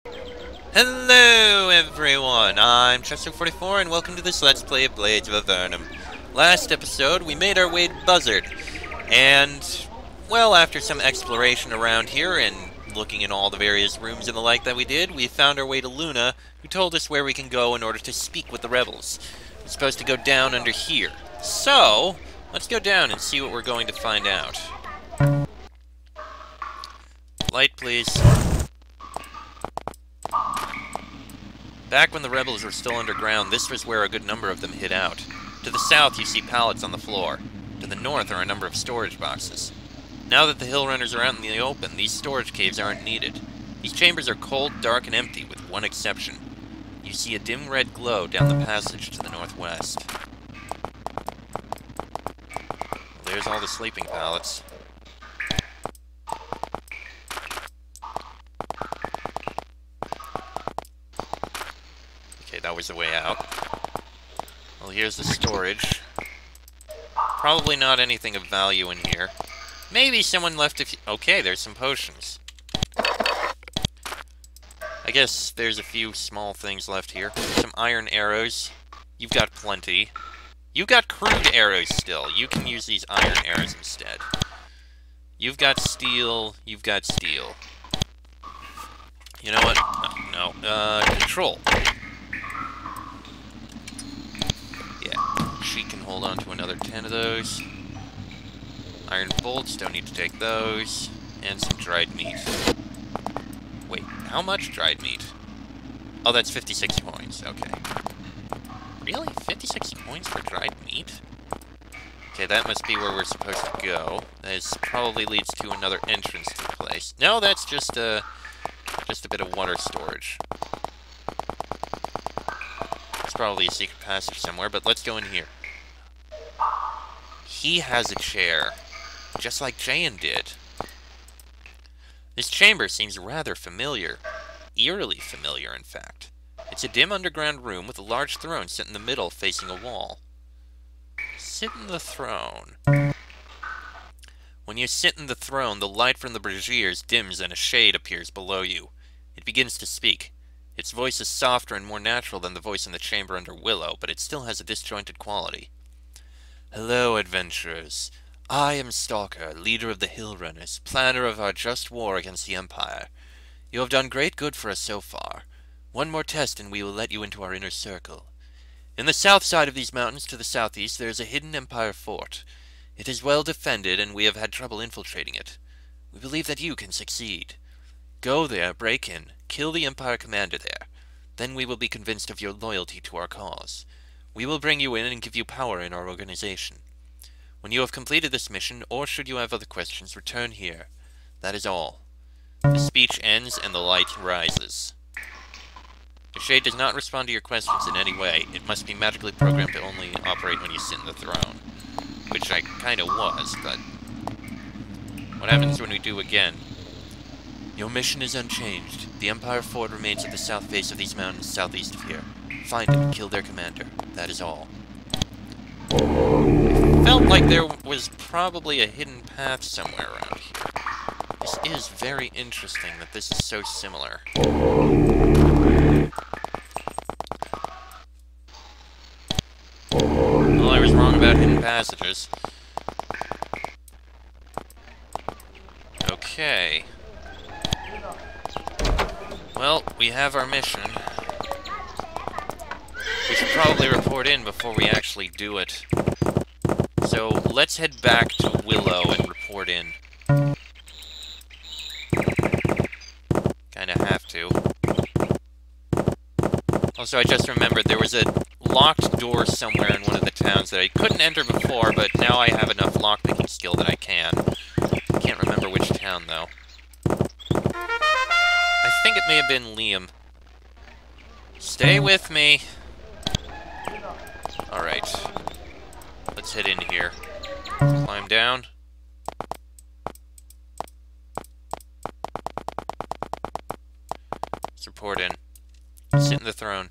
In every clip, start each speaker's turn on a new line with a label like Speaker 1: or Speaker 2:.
Speaker 1: Hello everyone, I'm Chester44 and welcome to this Let's Play of Blades of Avernum. Last episode, we made our way to Buzzard, and, well, after some exploration around here and looking in all the various rooms and the like that we did, we found our way to Luna, who told us where we can go in order to speak with the rebels. We're supposed to go down under here. So, let's go down and see what we're going to find out. Light, please. Back when the rebels were still underground, this was where a good number of them hid out. To the south, you see pallets on the floor. To the north are a number of storage boxes. Now that the hill runners are out in the open, these storage caves aren't needed. These chambers are cold, dark, and empty, with one exception. You see a dim red glow down the passage to the northwest. There's all the sleeping pallets. That was the way out. Well, here's the storage. Probably not anything of value in here. Maybe someone left a few... Okay, there's some potions. I guess there's a few small things left here. Some iron arrows. You've got plenty. You've got crude arrows still. You can use these iron arrows instead. You've got steel. You've got steel. You know what? No. Control. She can hold on to another 10 of those. Iron bolts, don't need to take those. And some dried meat. Wait, how much dried meat? Oh, that's 56 coins, okay. Really? 56 coins for dried meat? Okay, that must be where we're supposed to go. This probably leads to another entrance to the place. No, that's just a bit of water storage. It's probably a secret passage somewhere, but let's go in here. He has a chair, just like Jayan did. This chamber seems rather familiar. Eerily familiar, in fact. It's a dim underground room with a large throne set in the middle facing a wall. Sit in the throne. When you sit in the throne, the light from the braziers dims and a shade appears below you. It begins to speak. Its voice is softer and more natural than the voice in the chamber under Willow, but it still has a disjointed quality. Hello, adventurers. I am Stalker, leader of the Hill Runners, planner of our just war against the Empire. You have done great good for us so far. One more test and we will let you into our inner circle. In the south side of these mountains to the southeast there is a hidden Empire fort. It is well defended and we have had trouble infiltrating it. We believe that you can succeed. Go there, break in, kill the Empire commander there. Then we will be convinced of your loyalty to our cause. We will bring you in and give you power in our organization. When you have completed this mission, or should you have other questions, return here. That is all. The speech ends and the light rises. The shade does not respond to your questions in any way. It must be magically programmed to only operate when you sit in the throne. Which I kinda was, but... what happens when we do again? Your mission is unchanged. The Empire Fort remains at the south face of these mountains southeast of here. Find it and kill their commander. That is all. Felt like there was probably a hidden path somewhere around here. This is very interesting that this is so similar. Well, I was wrong about hidden passages. Okay. Well, we have our mission. We should probably report in before we actually do it. So, let's head back to Willow and report in. Kinda have to. Also, I just remembered there was a locked door somewhere in one of the towns that I couldn't enter before, but now I have enough lockpicking skill that I can. Can't remember which town, though. I think it may have been Liam. Stay with me. Alright. Let's head in here. Climb down. Let's report in. Sit in the throne.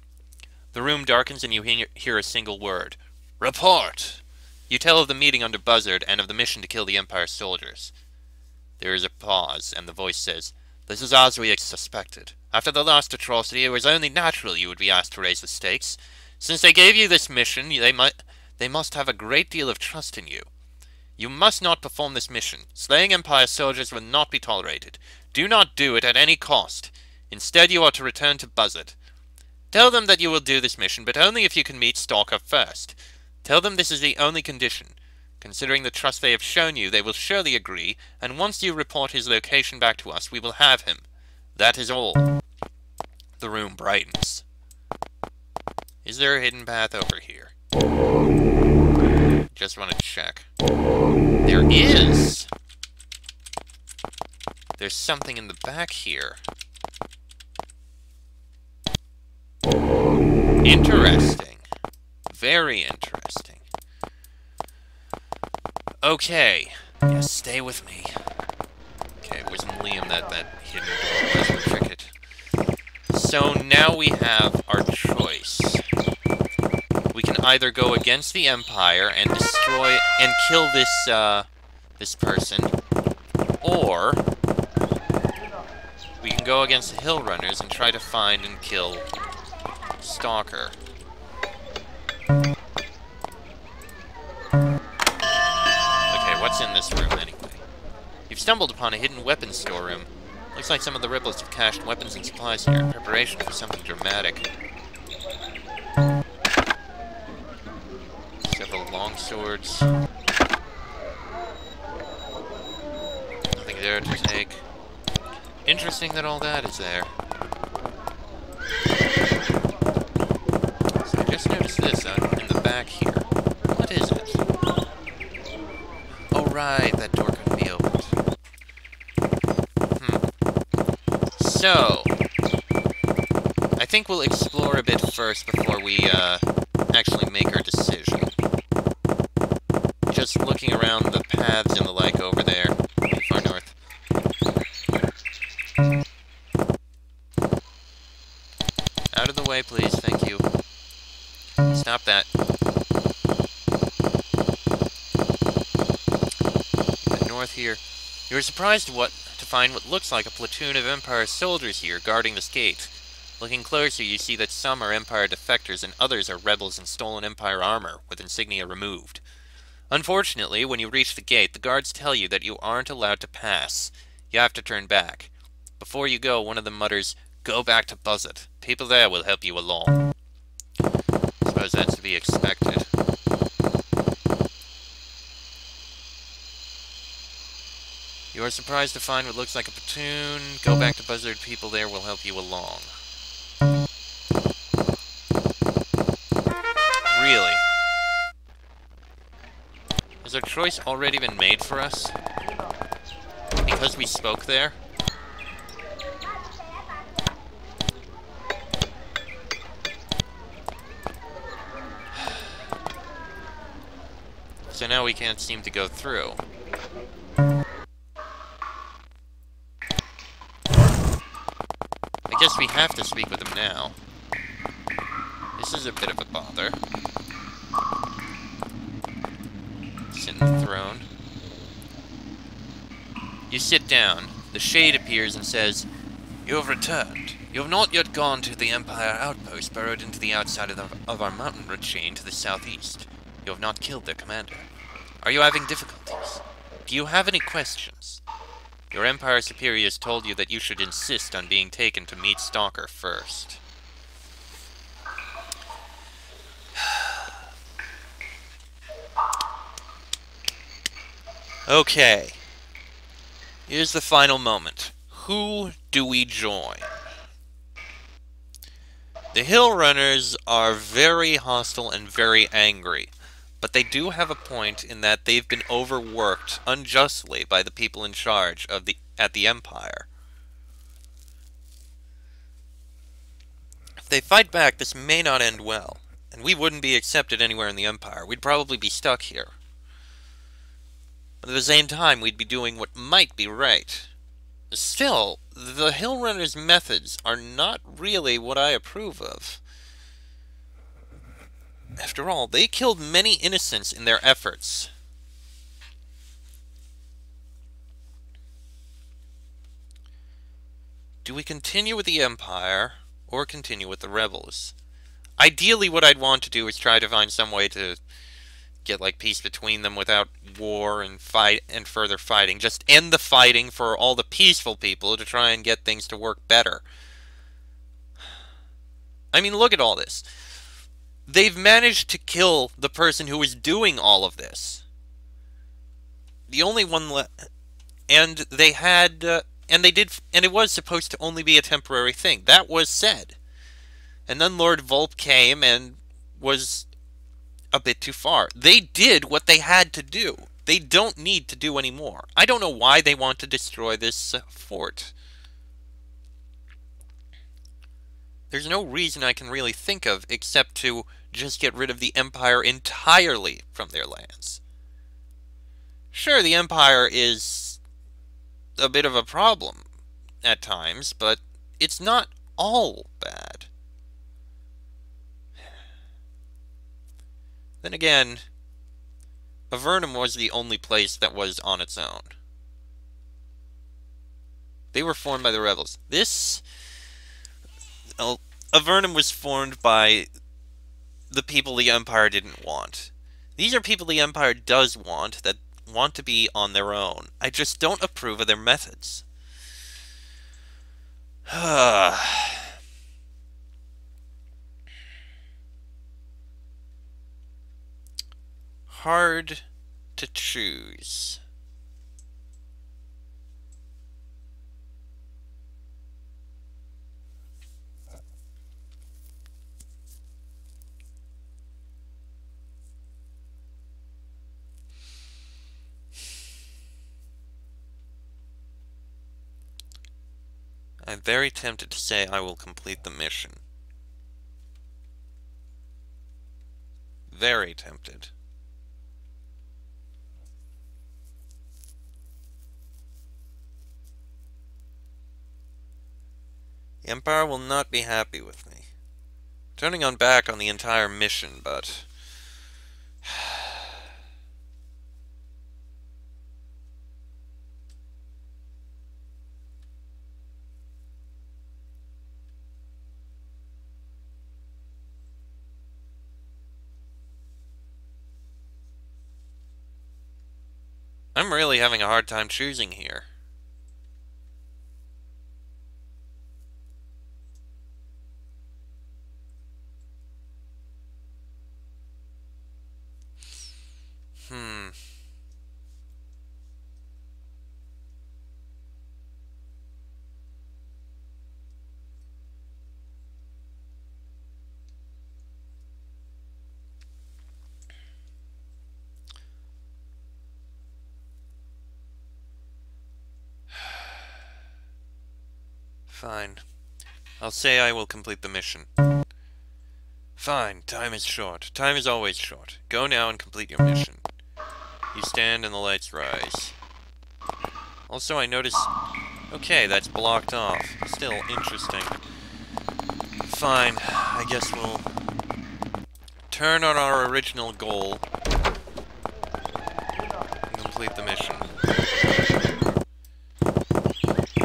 Speaker 1: The room darkens and you hear a single word. Report! You tell of the meeting under Buzzard and of the mission to kill the Empire soldiers. There is a pause, and the voice says, "This is as we suspected. After the last atrocity, it was only natural you would be asked to raise the stakes. Since they gave you this mission, they must have a great deal of trust in you. You must not perform this mission. Slaying Empire soldiers will not be tolerated. Do not do it at any cost. Instead, you are to return to Buzzard. Tell them that you will do this mission, but only if you can meet Stalker first. Tell them this is the only condition. Considering the trust they have shown you, they will surely agree, and once you report his location back to us, we will have him. That is all. The room brightens. Is there a hidden path over here? Just want to check. There is! There's something in the back here. Interesting. Very interesting. Okay. Yes, stay with me. Okay, it wasn't Liam that hidden door was the cricket. So now we have our choice. We can either go against the Empire and destroy and kill this person, or we can go against the Hill Runners and try to find and kill Stalker. Okay, what's in this room anyway? You've stumbled upon a hidden weapons storeroom. Looks like some of the rebels have cached weapons and supplies here in preparation for something dramatic. Several long swords. Nothing there to take. Interesting that all that is there. So I just noticed this in the back here. What is it? Oh right, that door couldn't be opened. So, I think we'll explore a bit first before we actually make our decision. Just looking around the paths and the like over there, far north. Out of the way, please, thank you. Stop that. But north here. You were surprised to find what looks like a platoon of Empire soldiers here guarding this gate. Looking closer, you see that some are Empire defectors and others are rebels in stolen Empire armor, with insignia removed. Unfortunately, when you reach the gate, the guards tell you that you aren't allowed to pass. You have to turn back. Before you go, one of them mutters, "Go back to Buzzard. People there will help you along." I suppose that's to be expected. You are surprised to find what looks like a platoon. Go back to Buzzard. People there will help you along. Really? Has our choice already been made for us? Because we spoke there? So now we can't seem to go through. I guess we have to speak with him now. This is a bit of a bother. Sit in the throne. You sit down. The shade appears and says, "You have returned. You have not yet gone to the Empire outpost burrowed into the outside of our mountain chain to the southeast. You have not killed their commander. Are you having difficulties? Do you have any questions? Your Empire superiors told you that you should insist on being taken to meet Stalker first." Okay. Here's the final moment. Who do we join? The Hill Runners are very hostile and very angry, but they do have a point in that they've been overworked unjustly by the people in charge of at the Empire. If they fight back, this may not end well, and we wouldn't be accepted anywhere in the Empire. We'd probably be stuck here. But at the same time, we'd be doing what might be right. Still, the Hill Runners' methods are not really what I approve of. After all, they killed many innocents in their efforts. Do we continue with the Empire, or continue with the rebels? Ideally, what I'd want to do is try to find some way to get, like, peace between them without war and fight and further fighting. Just end the fighting for all the peaceful people to try and get things to work better. I mean, look at all this. They've managed to kill the person who was doing all of this. The only one left, and they had, and they did, and it was supposed to only be a temporary thing. That was said. And then Lord Volp came and was a bit too far. They did what they had to do. They don't need to do any more. I don't know why they want to destroy this fort. There's no reason I can really think of except to just get rid of the Empire entirely from their lands. Sure, the Empire is a bit of a problem at times, but it's not all bad. Then again, Avernum was the only place that was on its own. They were formed by the rebels. Avernum was formed by the people the Empire didn't want. These are people the Empire does want, that want to be on their own. I just don't approve of their methods. Hard to choose. I'm very tempted to say I will complete the mission. Very tempted. The Empire will not be happy with me. Turning on back on the entire mission, but... I'm really having a hard time choosing here. Fine. I'll say I will complete the mission. Fine, time is short. Time is always short. Go now and complete your mission. You stand and the lights rise. Also, I notice... Okay, that's blocked off. Still, interesting. Fine, I guess we'll... turn on our original goal. And complete the mission.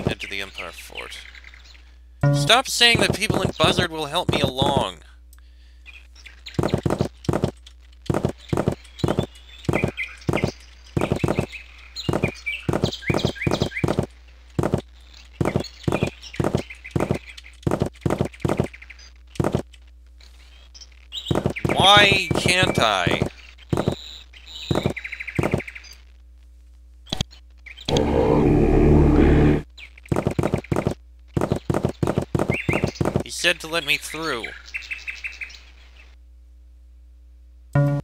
Speaker 1: Head to the Empire Fort. Stop saying that people in Buzzard will help me along. Why can't I? He said to let me through. Okay,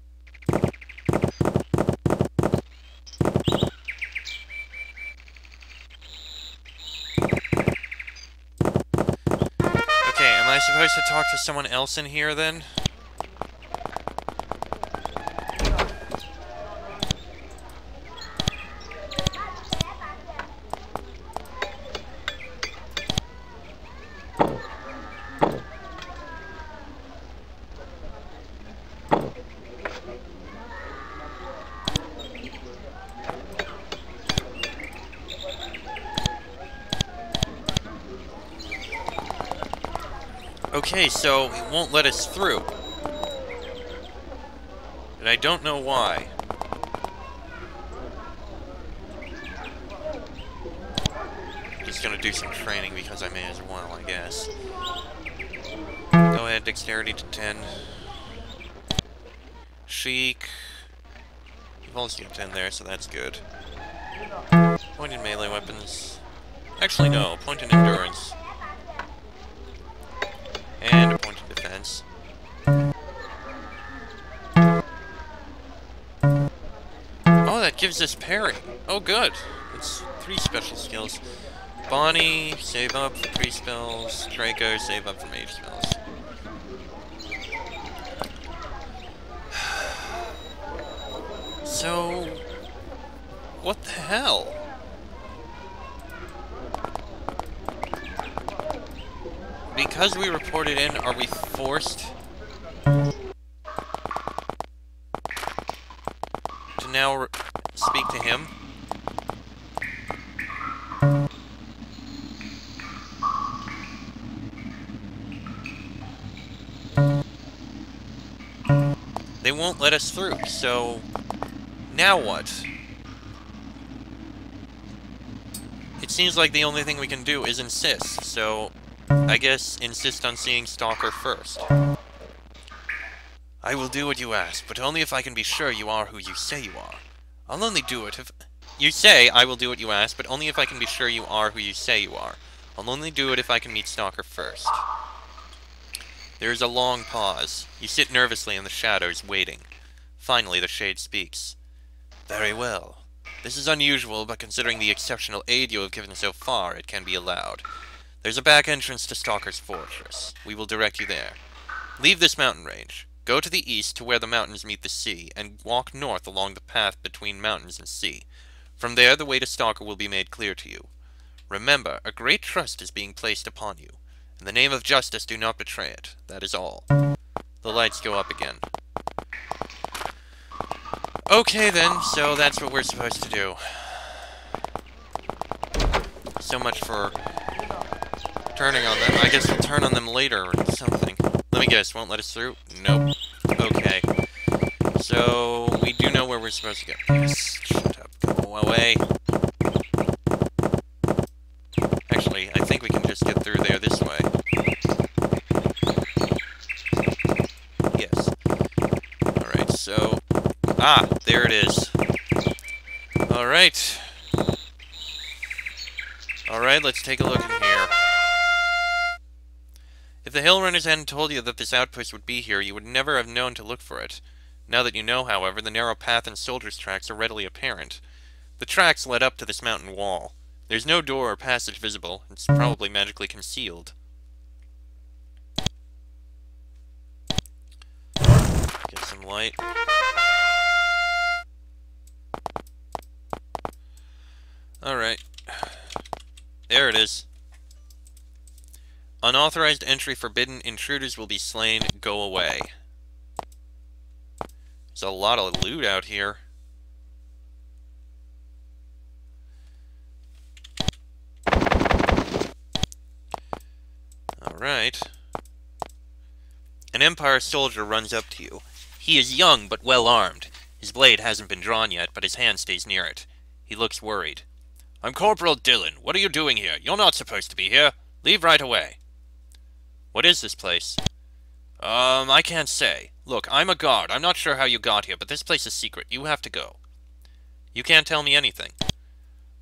Speaker 1: am I supposed to talk to someone else in here then? Okay, so it won't let us through. And I don't know why. Just gonna do some training because I may as well, I guess. Go ahead, dexterity to 10. Chic. You've also got 10 there, so that's good. Point in melee weapons. Actually, no. Point in endurance. And a point in defense. Oh, that gives us parry. Oh, good. It's 3 special skills. Bonnie, save up for 3 spells. Draco, save up for mage spells. So... what the hell? Because we reported in, are we forced to now speak to him? They won't let us through, so... now what? It seems like the only thing we can do is insist, so... I guess insist on seeing Stalker first. I will do what you ask, but only if I can be sure you are who you say you are. I'll only do it if... You say, I will do what you ask, but only if I can be sure you are who you say you are. I'll only do it if I can meet Stalker first. There is a long pause. You sit nervously in the shadows, waiting. Finally, the Shade speaks. Very well. This is unusual, but considering the exceptional aid you have given so far, it can be allowed. There's a back entrance to Stalker's fortress. We will direct you there. Leave this mountain range. Go to the east to where the mountains meet the sea, and walk north along the path between mountains and sea. From there, the way to Stalker will be made clear to you. Remember, a great trust is being placed upon you. In the name of justice, do not betray it. That is all. The lights go up again. Okay then, so that's what we're supposed to do. So much for turning on them. I guess we'll turn on them later or something. Let me guess, won't let us through? Nope. Okay. So, we do know where we're supposed to go. Yes, shut up. Go away. Actually, I think we can just get through there this way. Yes. Alright, so... Ah, there it is. Alright. Alright, let's take a look in here. If the Hill Runners hadn't told you that this outpost would be here, you would never have known to look for it. Now that you know, however, the narrow path and soldiers' tracks are readily apparent. The tracks led up to this mountain wall. There's no door or passage visible. It's probably magically concealed. Get some light. Alright. There it is. Unauthorized entry forbidden. Intruders will be slain. Go away. There's a lot of loot out here. Alright. An Empire soldier runs up to you. He is young but well armed. His blade hasn't been drawn yet, but his hand stays near it. He looks worried. I'm Corporal Dillon. What are you doing here? You're not supposed to be here. Leave right away. What is this place? I can't say. Look, I'm a guard. I'm not sure how you got here, but this place is secret. You have to go. You can't tell me anything.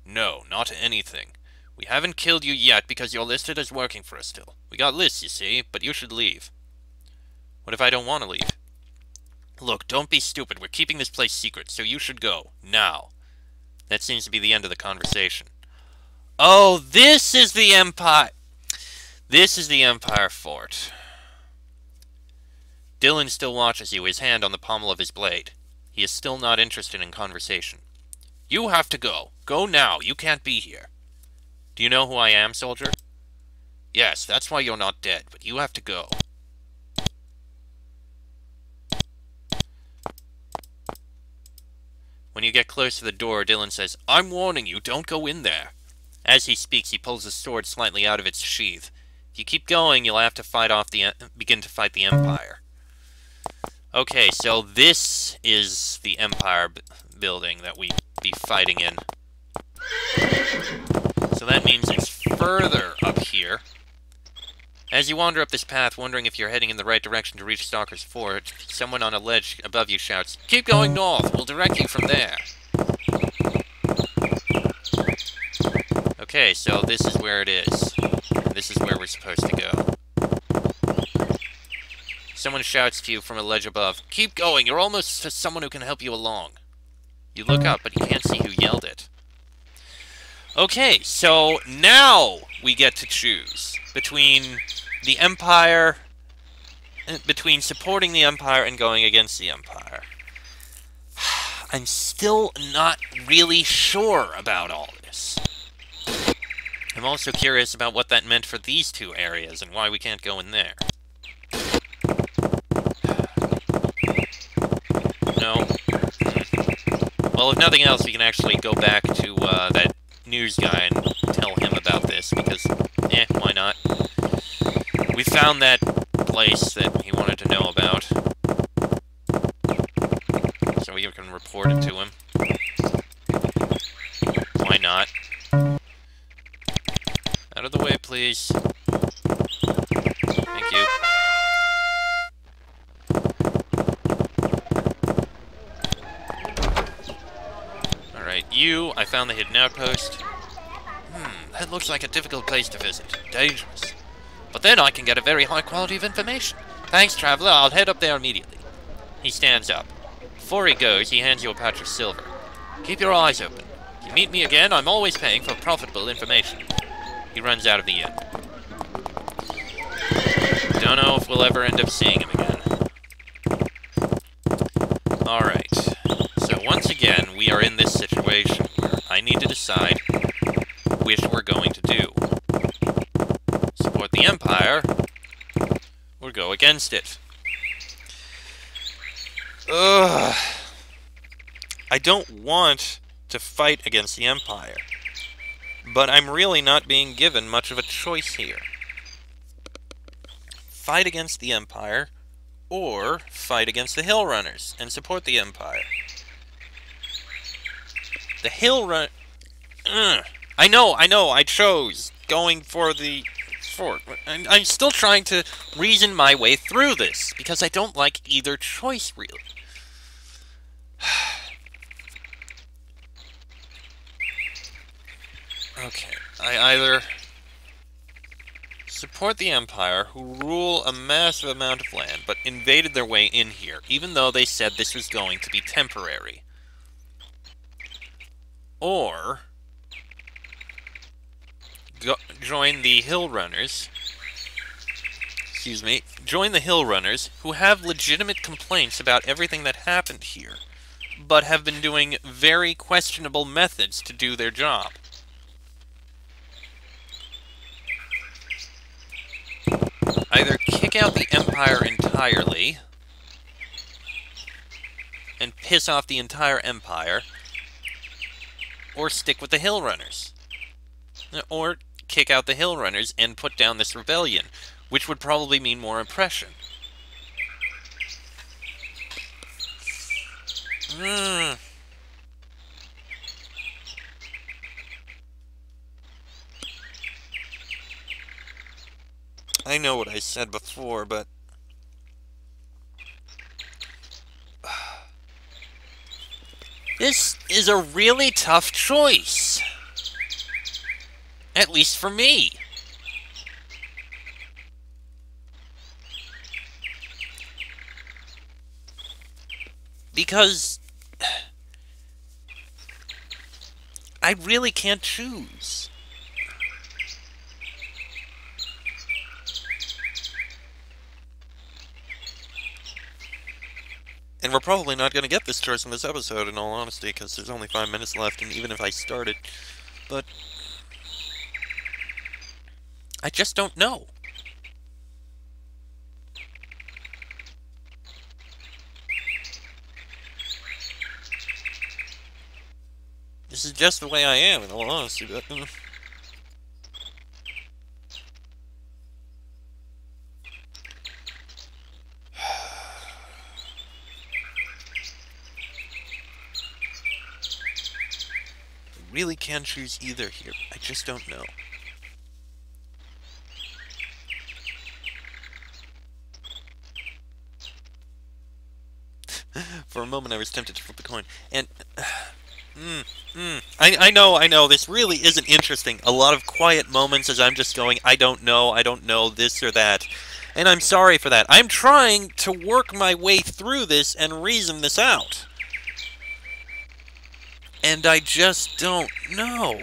Speaker 1: No, not anything. We haven't killed you yet because you're listed as working for us still. We got lists, you see, but you should leave. What if I don't want to leave? Look, don't be stupid. We're keeping this place secret, so you should go. Now. That seems to be the end of the conversation. Oh, this is the Empire... This is the Empire Fort. Dillon still watches you, his hand on the pommel of his blade. He is still not interested in conversation. You have to go. Go now. You can't be here. Do you know who I am, soldier? Yes, that's why you're not dead, but you have to go. When you get close to the door, Dillon says, I'm warning you, don't go in there. As he speaks, he pulls his sword slightly out of its sheath. If you keep going, you'll have to begin to fight the Empire. Okay, so this is the Empire building that we be fighting in. So that means it's further up here. As you wander up this path, wondering if you're heading in the right direction to reach Stalker's Forge, someone on a ledge above you shouts, "Keep going north, we'll direct you from there." Okay, so this is where it is. And this is where we're supposed to go. Someone shouts to you from a ledge above, "Keep going, you're almost to someone who can help you along." You look up, but you can't see who yelled it. Okay, so now we get to choose between the Empire, between supporting the Empire and going against the Empire. I'm still not really sure about all this. I'm also curious about what that meant for these two areas and why we can't go in there. No. Well, if nothing else, we can actually go back to that news guy and tell him about this, because, why not? We found that place that he wanted to know about, so we can report it to him. Why not? Out of the way, please. Thank you. Alright, I found the hidden outpost. That looks like a difficult place to visit. Dangerous. But then I can get a very high quality of information. Thanks, Traveler. I'll head up there immediately. He stands up. Before he goes, he hands you a pouch of silver. Keep your eyes open. If you meet me again, I'm always paying for profitable information. He runs out of the inn. Don't know if we'll ever end up seeing him again. Alright. So once again, we are in this situation where I need to decide which we're going to do. Support the Empire, or go against it. Ugh. I don't want to fight against the Empire, but I'm really not being given much of a choice here. Fight against the Empire, or fight against the Hill Runners and support the Empire. The Hill Run... I know, I chose going for the fort. I'm still trying to reason my way through this, because I don't like either choice, really. Okay, I either support the Empire, who rule a massive amount of land, but invaded their way in here, even though they said this was going to be temporary. Or join the Hill Runners. Excuse me. Join the Hill Runners, who have legitimate complaints about everything that happened here, but have been doing very questionable methods to do their job. Either kick out the Empire entirely and piss off the entire Empire, or stick with the Hill Runners. Or kick out the Hill Runners and put down this rebellion, which would probably mean more oppression. I know what I said before, but... this is a really tough choice. At least for me. Because I really can't choose. And we're probably not going to get this choice in this episode, in all honesty, because there's only 5 minutes left, and even if I started, but I just don't know. This is just the way I am, in all honesty, but... really can choose either here. I just don't know. For a moment, I was tempted to flip the coin. And... I know, this really isn't interesting. A lot of quiet moments as I'm just going, I don't know, this or that. And I'm sorry for that. I'm trying to work my way through this and reason this out. And I just don't know.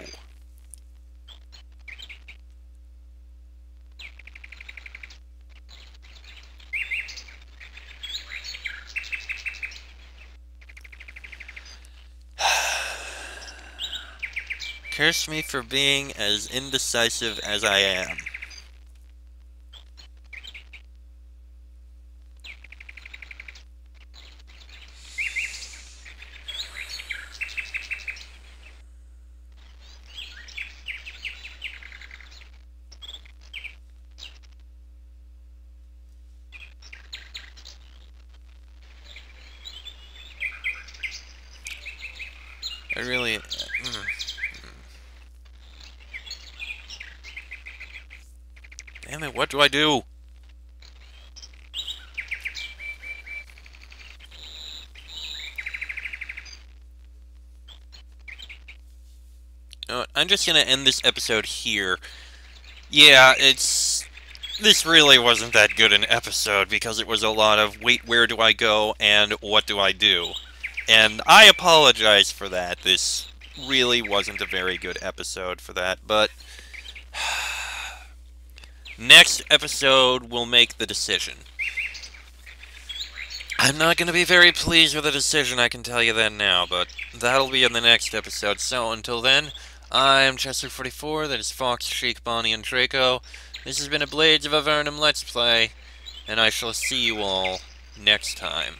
Speaker 1: Curse me for being as indecisive as I am. I really... Damn it, what do I do? I'm just gonna end this episode here. Yeah, this really wasn't that good an episode because it was a lot of, wait, where do I go and what do I do? And I apologize for that. This really wasn't a very good episode for that, but... Next episode, we'll make the decision. I'm not going to be very pleased with the decision, I can tell you that now, but that'll be in the next episode. So, until then, I'm Chester44, that is Fox, Sheik, Bonnie, and Draco. This has been a Blades of Avernum Let's Play, and I shall see you all next time.